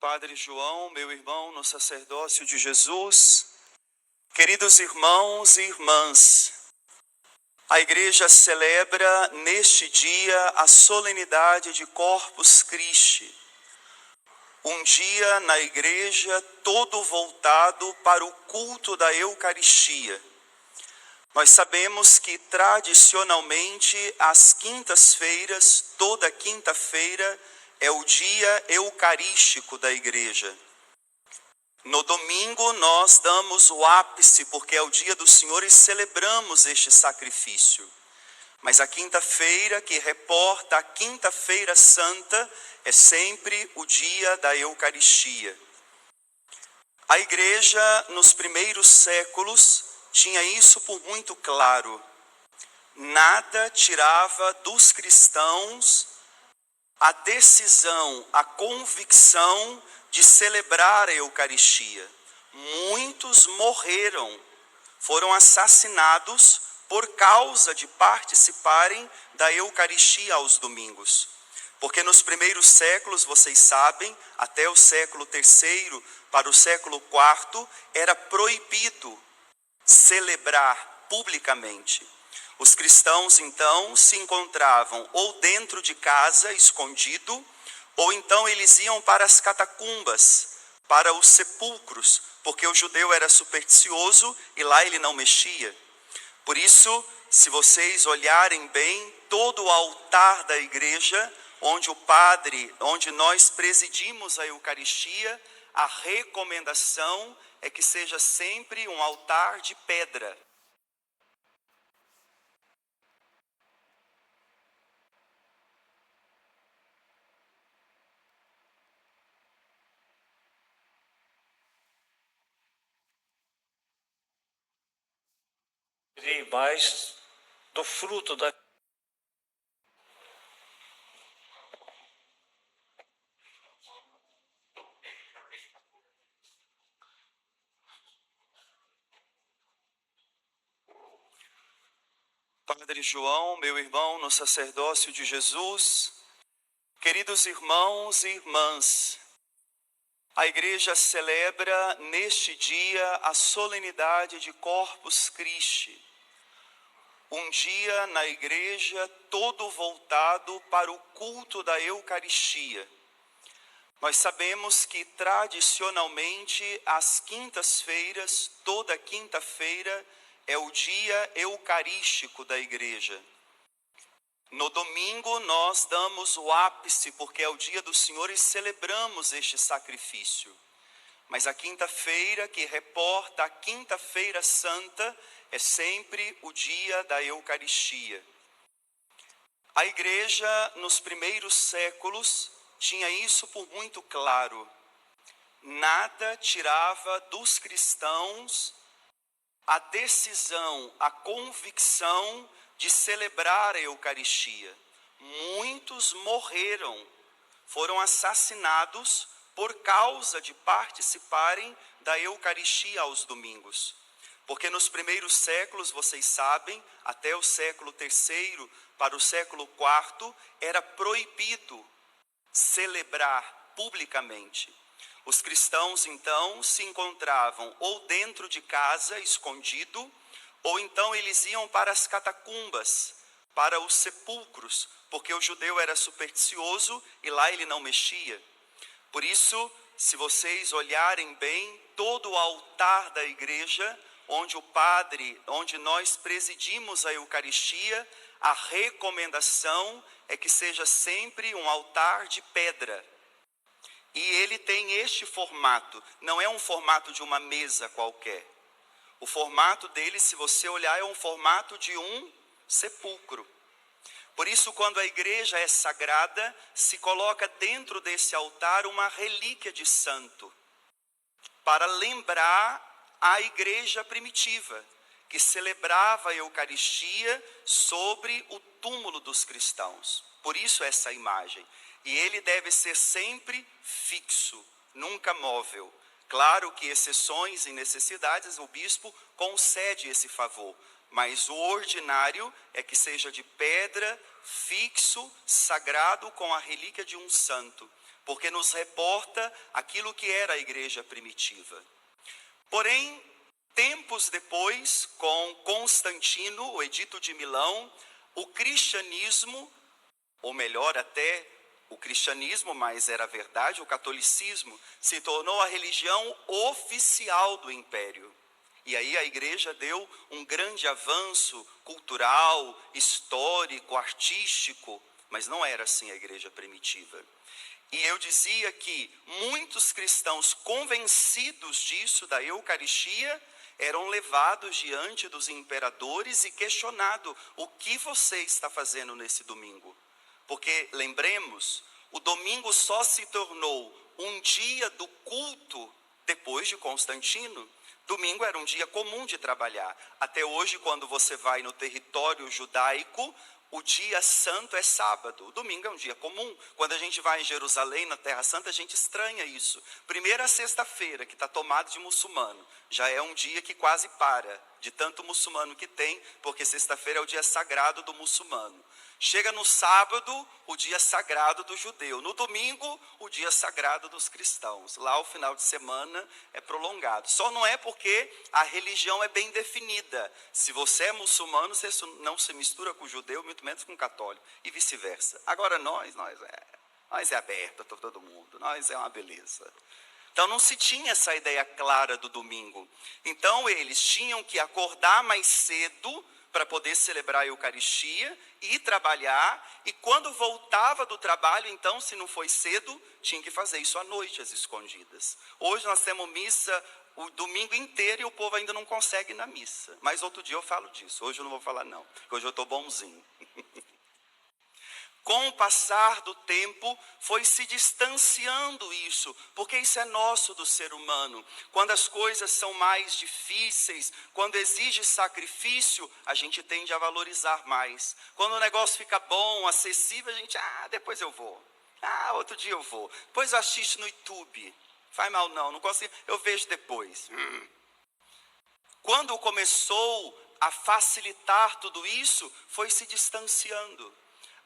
Padre João, meu irmão no sacerdócio de Jesus. Queridos irmãos e irmãs, a Igreja celebra neste dia a solenidade de Corpus Christi, um dia na Igreja todo voltado para o culto da Eucaristia. Nós sabemos que tradicionalmente às quintas-feiras, toda quinta-feira, é o dia eucarístico da Igreja. No domingo nós damos o ápice, porque é o dia do Senhor e celebramos este sacrifício. Mas a quinta-feira, que reporta a Quinta-feira Santa, é sempre o dia da Eucaristia. A Igreja, nos primeiros séculos, tinha isso por muito claro. Nada tirava dos cristãos a decisão, a convicção de celebrar a Eucaristia. Muitos morreram, foram assassinados por causa de participarem da Eucaristia aos domingos. Porque nos primeiros séculos, vocês sabem, até o século III para o século IV, era proibido celebrar publicamente. Os cristãos, então, se encontravam ou dentro de casa, escondido, ou então eles iam para as catacumbas, para os sepulcros, porque o judeu era supersticioso e lá ele não mexia. Por isso, se vocês olharem bem, todo o altar da igreja, onde nós presidimos a Eucaristia, a recomendação é que seja sempre um altar de pedra. Mais do fruto da Padre João, meu irmão no sacerdócio de Jesus. Queridos irmãos e irmãs, a Igreja celebra neste dia a solenidade de Corpus Christi, um dia na Igreja todo voltado para o culto da Eucaristia. Nós sabemos que tradicionalmente às quintas-feiras, toda quinta-feira, é o dia eucarístico da Igreja. No domingo nós damos o ápice, porque é o dia do Senhor e celebramos este sacrifício. Mas a quinta-feira, que reporta a Quinta-feira Santa, é sempre o dia da Eucaristia. A Igreja, nos primeiros séculos, tinha isso por muito claro. Nada tirava dos cristãos a decisão, a convicção de celebrar a Eucaristia. Muitos morreram, foram assassinados por causa de participarem da Eucaristia aos domingos. Porque nos primeiros séculos, vocês sabem, até o século III para o século IV, era proibido celebrar publicamente. Os cristãos, então, se encontravam ou dentro de casa, escondido, ou então eles iam para as catacumbas, para os sepulcros, porque o judeu era supersticioso e lá ele não mexia. Por isso, se vocês olharem bem, todo o altar da igreja, onde nós presidimos a Eucaristia, a recomendação é que seja sempre um altar de pedra. E ele tem este formato, não é um formato de uma mesa qualquer. O formato dele, se você olhar, é um formato de um sepulcro. Por isso, quando a igreja é sagrada, se coloca dentro desse altar uma relíquia de santo, para lembrar a igreja primitiva, que celebrava a Eucaristia sobre o túmulo dos cristãos. Por isso essa imagem. E ele deve ser sempre fixo, nunca móvel. Claro que exceções e necessidades, o bispo concede esse favor, mas o ordinário é que seja de pedra, fixo, sagrado, com a relíquia de um santo, porque nos reporta aquilo que era a igreja primitiva. Porém, tempos depois, com Constantino, o Edito de Milão, o cristianismo, ou melhor até, o cristianismo, mas era verdade, o catolicismo, se tornou a religião oficial do império. E aí a igreja deu um grande avanço cultural, histórico, artístico, mas não era assim a igreja primitiva. E eu dizia que muitos cristãos convencidos disso, da Eucaristia, eram levados diante dos imperadores e questionado: o que você está fazendo nesse domingo? Porque, lembremos, o domingo só se tornou um dia do culto depois de Constantino. Domingo era um dia comum de trabalhar. Até hoje, quando você vai no território judaico, o dia santo é sábado. O domingo é um dia comum. Quando a gente vai em Jerusalém, na Terra Santa, a gente estranha isso. Primeira sexta-feira, que está tomado de muçulmano, já é um dia que quase para, de tanto muçulmano que tem, porque sexta-feira é o dia sagrado do muçulmano. Chega no sábado, o dia sagrado do judeu. No domingo, o dia sagrado dos cristãos. Lá o final de semana é prolongado. Só não é porque a religião é bem definida. Se você é muçulmano, você não se mistura com o judeu, muito menos com o católico. E vice-versa. Agora nós é aberto a todo mundo. Nós é uma beleza. Então não se tinha essa ideia clara do domingo. Então eles tinham que acordar mais cedo para poder celebrar a Eucaristia e trabalhar, e quando voltava do trabalho, então, se não foi cedo, tinha que fazer isso à noite, às escondidas. Hoje nós temos missa o domingo inteiro e o povo ainda não consegue ir na missa. Mas outro dia eu falo disso, hoje eu não vou falar não, porque hoje eu estou bonzinho. Com o passar do tempo, foi se distanciando isso, porque isso é nosso do ser humano. Quando as coisas são mais difíceis, quando exige sacrifício, a gente tende a valorizar mais. Quando o negócio fica bom, acessível, a gente, depois eu vou. Outro dia eu vou. Depois eu assisto no YouTube. Faz mal não consigo, eu vejo depois. Quando começou a facilitar tudo isso, foi se distanciando.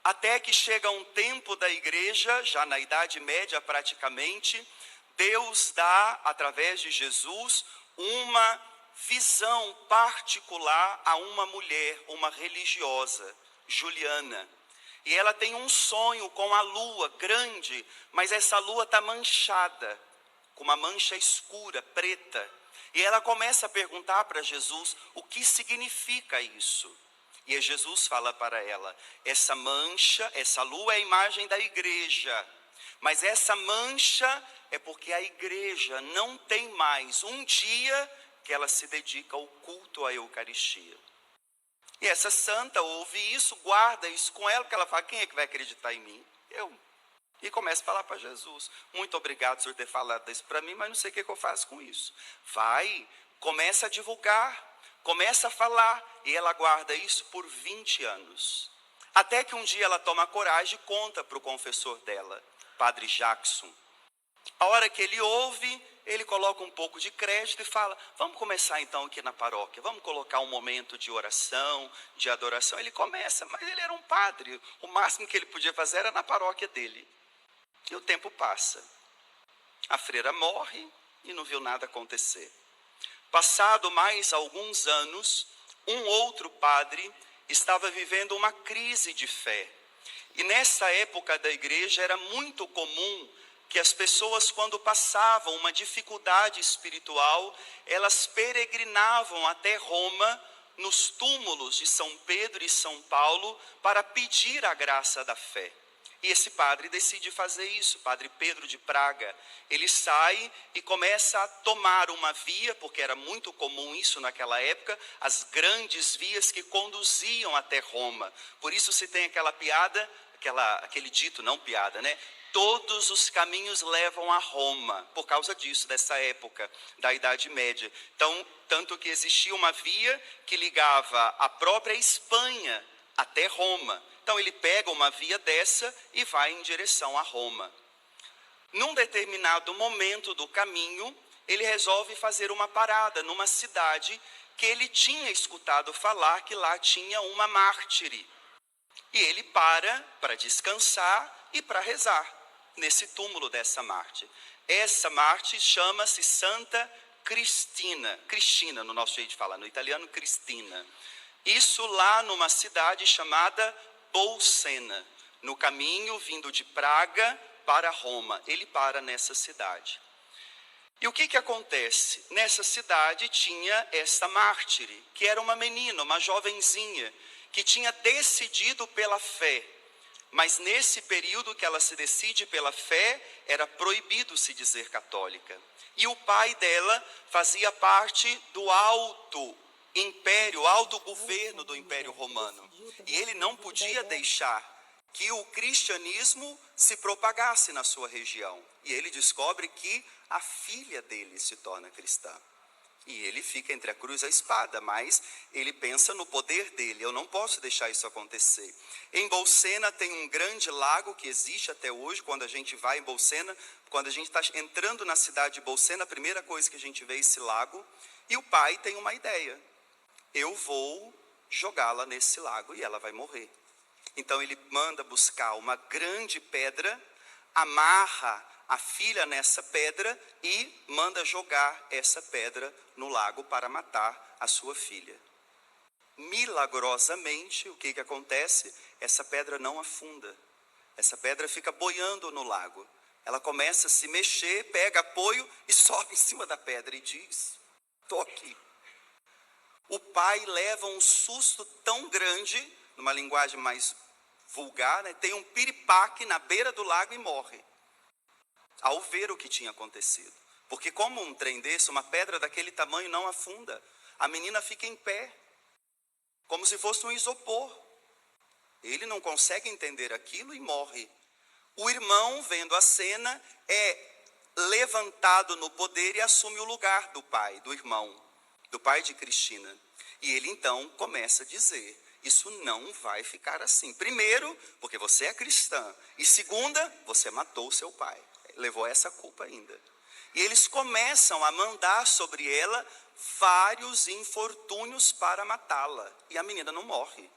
Até que chega um tempo da igreja, já na Idade Média praticamente, Deus dá, através de Jesus, uma visão particular a uma mulher, uma religiosa, Juliana. E ela tem um sonho com a lua grande, mas essa lua está manchada, com uma mancha escura, preta. E ela começa a perguntar para Jesus o que significa isso. E Jesus fala para ela: essa mancha, essa lua é a imagem da igreja, mas essa mancha é porque a igreja não tem mais um dia que ela se dedica ao culto à Eucaristia. E essa santa ouve isso, guarda isso com ela, porque ela fala: quem é que vai acreditar em mim? Eu. E começa a falar para Jesus: muito obrigado, Senhor, ter falado isso para mim, mas não sei o que eu faço com isso. Vai, começa a divulgar. Começa a falar, e ela guarda isso por 20 anos. Até que um dia ela toma coragem e conta para o confessor dela, Padre Jackson. A hora que ele ouve, ele coloca um pouco de crédito e fala: vamos começar então aqui na paróquia, vamos colocar um momento de oração, de adoração. Ele começa, mas ele era um padre, o máximo que ele podia fazer era na paróquia dele. E o tempo passa. A freira morre e não viu nada acontecer. Passado mais alguns anos, um outro padre estava vivendo uma crise de fé. E nessa época da igreja era muito comum que as pessoas, quando passavam uma dificuldade espiritual, elas peregrinavam até Roma, nos túmulos de São Pedro e São Paulo, para pedir a graça da fé. E esse padre decide fazer isso, Padre Pedro de Praga. Ele sai e começa a tomar uma via, porque era muito comum isso naquela época, as grandes vias que conduziam até Roma. Por isso se tem aquela piada, aquele dito, não piada, né? Todos os caminhos levam a Roma, por causa disso, dessa época da Idade Média. Então, tanto que existia uma via que ligava a própria Espanha até Roma. Então ele pega uma via dessa e vai em direção a Roma. Num determinado momento do caminho, ele resolve fazer uma parada numa cidade que ele tinha escutado falar que lá tinha uma mártire. E ele para descansar e para rezar. nesse túmulo dessa mártir. Essa mártir chama-se Santa Cristina, no nosso jeito de falar, no italiano Cristina. Isso lá numa cidade chamada Bolsena, no caminho vindo de Praga para Roma. Ele para nessa cidade. E o que acontece? Nessa cidade tinha essa mártire, que era uma menina, uma jovenzinha, que tinha decidido pela fé. Mas nesse período que ela se decide pela fé, era proibido se dizer católica. E o pai dela fazia parte do alto império, alto governo do Império Romano. E ele não podia deixar que o cristianismo se propagasse na sua região. E ele descobre que a filha dele se torna cristã. E ele fica entre a cruz e a espada, mas ele pensa no poder dele. Eu não posso deixar isso acontecer. Em Bolsena tem um grande lago que existe até hoje. Quando a gente vai em Bolsena, quando a gente está entrando na cidade de Bolsena, a primeira coisa que a gente vê é esse lago. E o pai tem uma ideia. Eu vou jogá-la nesse lago e ela vai morrer. Então ele manda buscar uma grande pedra, amarra a filha nessa pedra e manda jogar essa pedra no lago para matar a sua filha. Milagrosamente, o que acontece? Essa pedra não afunda. Essa pedra fica boiando no lago. Ela começa a se mexer, pega apoio e sobe em cima da pedra e diz: estou aqui. O pai leva um susto tão grande, numa linguagem mais vulgar, né? Tem um piripaque na beira do lago e morre, ao ver o que tinha acontecido. Porque como um trem desse, uma pedra daquele tamanho não afunda. A menina fica em pé, como se fosse um isopor. Ele não consegue entender aquilo e morre. O irmão, vendo a cena, é levantado no poder e assume o lugar do pai, do irmão, do pai de Cristina. E ele então começa a dizer: isso não vai ficar assim. Primeiro, porque você é cristã. E segunda, você matou o seu pai. Levou essa culpa ainda. E eles começam a mandar sobre ela vários infortúnios para matá-la. E a menina não morre.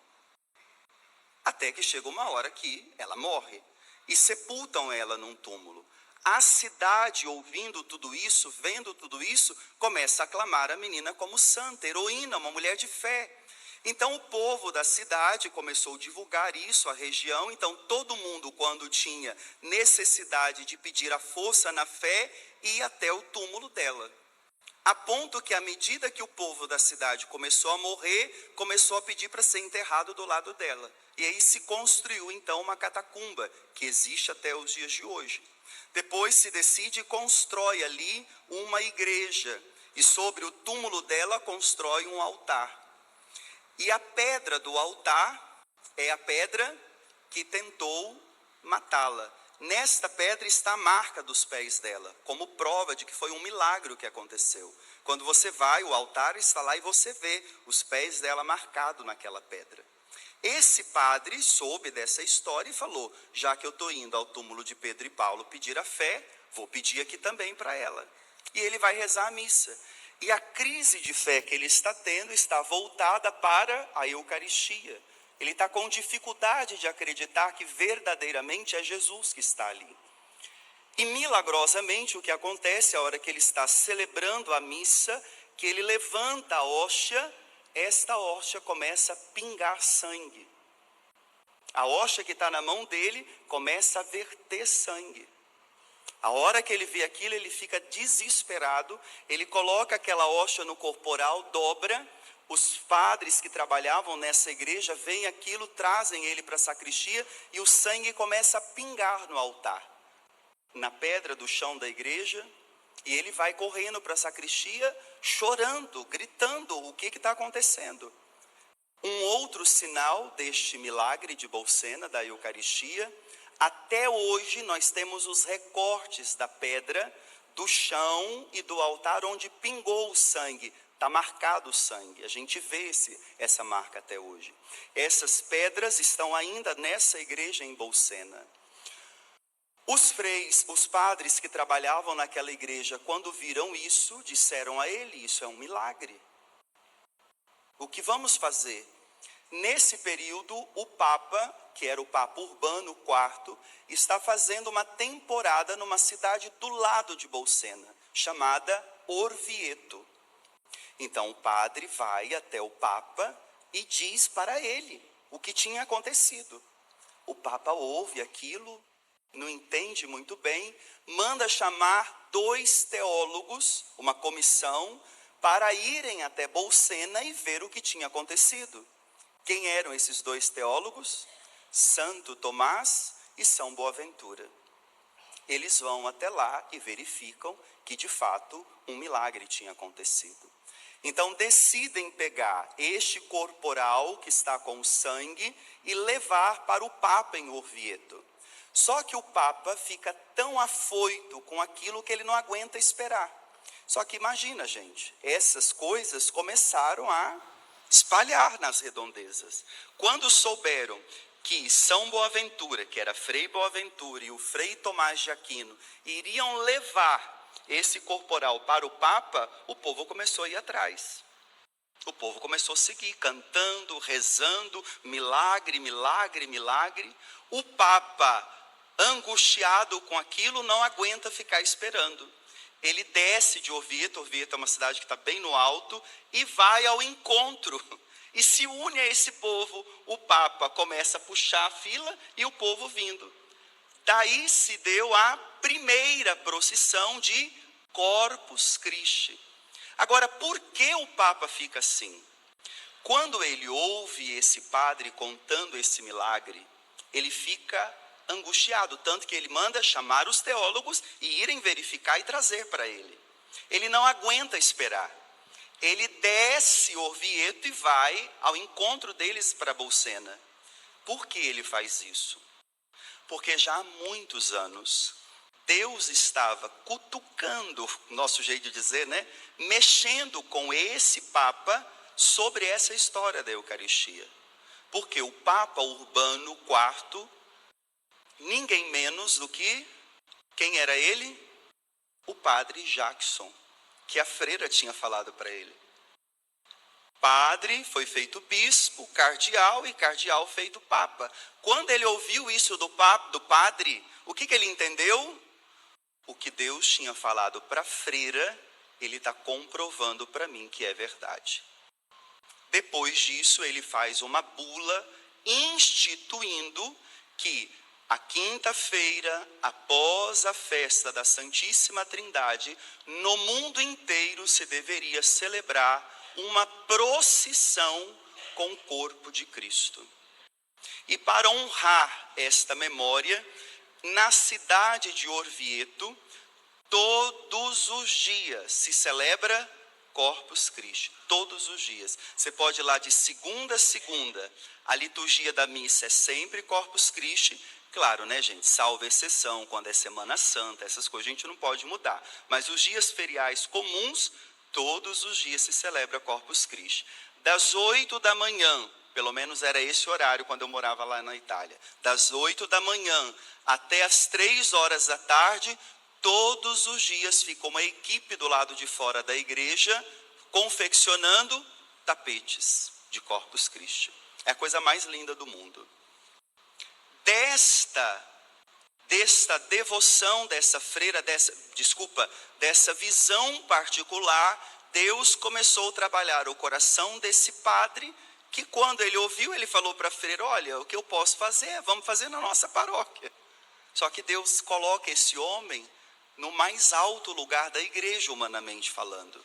Até que chega uma hora que ela morre. E sepultam ela num túmulo. A cidade, ouvindo tudo isso, vendo tudo isso, começa a aclamar a menina como santa, heroína, uma mulher de fé. Então o povo da cidade começou a divulgar isso à região. Então todo mundo, quando tinha necessidade de pedir a força na fé, ia até o túmulo dela. A ponto que, à medida que o povo da cidade começou a morrer, começou a pedir para ser enterrado do lado dela. E aí se construiu então uma catacumba, que existe até os dias de hoje. Depois se decide e constrói ali uma igreja. E sobre o túmulo dela constrói um altar. E a pedra do altar é a pedra que tentou matá-la. Nesta pedra está a marca dos pés dela, como prova de que foi um milagre o que aconteceu. Quando você vai, o altar está lá e você vê os pés dela marcados naquela pedra. Esse padre soube dessa história e falou: já que eu estou indo ao túmulo de Pedro e Paulo pedir a fé, vou pedir aqui também para ela. E ele vai rezar a missa. E a crise de fé que ele está tendo está voltada para a Eucaristia. Ele está com dificuldade de acreditar que verdadeiramente é Jesus que está ali. E milagrosamente o que acontece, a hora que ele está celebrando a missa, que ele levanta a hóstia, esta hóstia começa a pingar sangue. A hóstia que está na mão dele começa a verter sangue. A hora que ele vê aquilo, ele fica desesperado, ele coloca aquela hóstia no corporal, dobra. Os padres que trabalhavam nessa igreja veem aquilo, trazem ele para a sacristia e o sangue começa a pingar no altar, na pedra do chão da igreja. E ele vai correndo para a sacristia, chorando, gritando: o que está acontecendo? Um outro sinal deste milagre de Bolsena, da Eucaristia: até hoje nós temos os recortes da pedra, do chão e do altar onde pingou o sangue. Está marcado o sangue, a gente vê essa marca até hoje. Essas pedras estão ainda nessa igreja em Bolsena. Os padres que trabalhavam naquela igreja, quando viram isso, disseram a ele: isso é um milagre. O que vamos fazer? Nesse período, o Papa, que era o Papa Urbano IV, está fazendo uma temporada numa cidade do lado de Bolsena, chamada Orvieto. Então o padre vai até o Papa e diz para ele o que tinha acontecido. O Papa ouve aquilo, não entende muito bem, manda chamar 2 teólogos, uma comissão, para irem até Bolsena e ver o que tinha acontecido. Quem eram esses 2 teólogos? Santo Tomás e São Boaventura. Eles vão até lá e verificam que, de fato, um milagre tinha acontecido. Então, decidem pegar este corporal que está com o sangue e levar para o Papa em Orvieto. Só que o Papa fica tão afoito com aquilo que ele não aguenta esperar. Só que imagina, gente, essas coisas começaram a espalhar nas redondezas. Quando souberam que São Boaventura, que era Frei Boaventura, e o Frei Tomás de Aquino iriam levar esse corporal para o Papa, o povo começou a ir atrás. O povo começou a seguir, cantando, rezando, milagre, milagre, milagre. O Papa, angustiado com aquilo, não aguenta ficar esperando. Ele desce de Orvieto, Orvieto é uma cidade que está bem no alto, e vai ao encontro, e se une a esse povo. O Papa começa a puxar a fila e o povo vindo. Daí se deu a primeira procissão de Corpus Christi. Agora, por que o Papa fica assim? Quando ele ouve esse padre contando esse milagre, ele fica angustiado, tanto que ele manda chamar os teólogos e irem verificar e trazer para ele. Ele não aguenta esperar. Ele desce Orvieto e vai ao encontro deles para Bolsena. Por que ele faz isso? Porque já há muitos anos, Deus estava cutucando, nosso jeito de dizer, né? Mexendo com esse Papa sobre essa história da Eucaristia. Porque o Papa Urbano IV, ninguém menos do que, quem era ele? O padre Jackson, que a freira tinha falado para ele. Padre foi feito bispo, cardeal, e cardeal feito papa. Quando ele ouviu isso do padre, o que ele entendeu? O que Deus tinha falado para a freira, ele está comprovando para mim que é verdade. Depois disso, ele faz uma bula instituindo que a quinta-feira, após a festa da Santíssima Trindade, no mundo inteiro se deveria celebrar uma procissão com o corpo de Cristo. E para honrar esta memória, na cidade de Orvieto, todos os dias se celebra Corpus Christi, todos os dias. Você pode ir lá de segunda a segunda, a liturgia da missa é sempre Corpus Christi. Claro, né, gente, salvo exceção, quando é Semana Santa, essas coisas a gente não pode mudar. Mas os dias feriais comuns, todos os dias se celebra Corpus Christi. Das 8 da manhã, pelo menos era esse horário quando eu morava lá na Itália, das 8 da manhã até as 3 horas da tarde, todos os dias fica uma equipe do lado de fora da igreja confeccionando tapetes de Corpus Christi. É a coisa mais linda do mundo. Desta devoção, dessa freira, dessa visão particular, Deus começou a trabalhar o coração desse padre, que quando ele ouviu, ele falou para a freira, olha, o que eu posso fazer, vamos fazer na nossa paróquia. Só que Deus coloca esse homem no mais alto lugar da igreja, humanamente falando.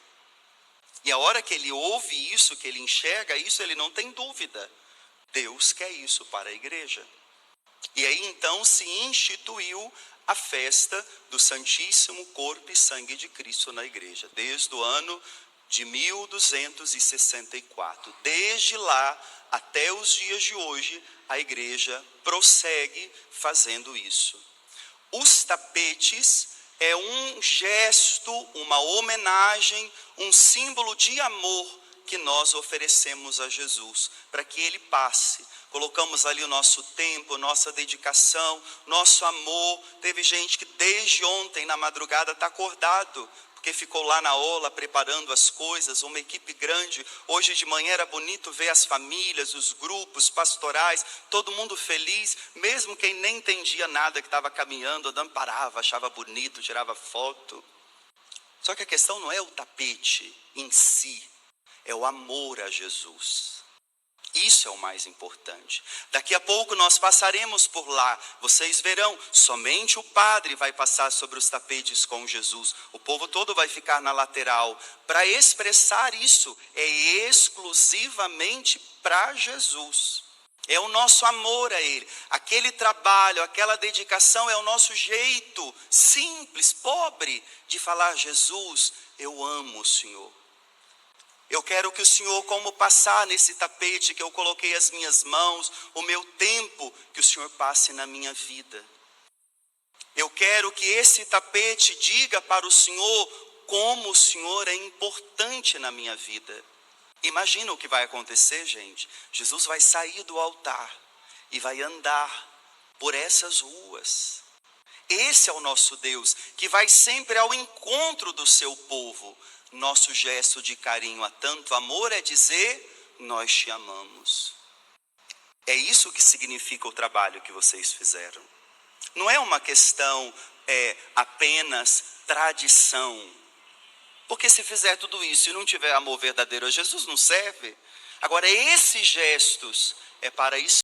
E a hora que ele ouve isso, que ele enxerga isso, ele não tem dúvida. Deus quer isso para a igreja. E aí então se instituiu a festa do Santíssimo Corpo e Sangue de Cristo na igreja, desde o ano de 1264. Desde lá até os dias de hoje, a igreja prossegue fazendo isso. Os tapetes é um gesto, uma homenagem, um símbolo de amor que nós oferecemos a Jesus, para que ele passe. Colocamos ali o nosso tempo, nossa dedicação, nosso amor. Teve gente que desde ontem na madrugada está acordado, porque ficou lá na ola preparando as coisas, uma equipe grande. Hoje de manhã era bonito ver as famílias, os grupos pastorais, todo mundo feliz, mesmo quem nem entendia nada, que estava caminhando, andando, parava, achava bonito, tirava foto. Só que a questão não é o tapete em si, é o amor a Jesus. Isso é o mais importante. Daqui a pouco nós passaremos por lá. Vocês verão, somente o padre vai passar sobre os tapetes com Jesus. O povo todo vai ficar na lateral. Para expressar isso, é exclusivamente para Jesus. É o nosso amor a Ele. Aquele trabalho, aquela dedicação é o nosso jeito simples, pobre, de falar: Jesus, eu amo o Senhor. Eu quero que o Senhor, como passar nesse tapete que eu coloquei as minhas mãos, o meu tempo, que o Senhor passe na minha vida. Eu quero que esse tapete diga para o Senhor como o Senhor é importante na minha vida. Imagina o que vai acontecer, gente. Jesus vai sair do altar e vai andar por essas ruas. Esse é o nosso Deus, que vai sempre ao encontro do seu povo. Nosso gesto de carinho a tanto amor é dizer: nós te amamos. É isso que significa o trabalho que vocês fizeram. Não é uma questão apenas tradição. Porque se fizer tudo isso e não tiver amor verdadeiro a Jesus, não serve. Agora, esses gestos é para isso.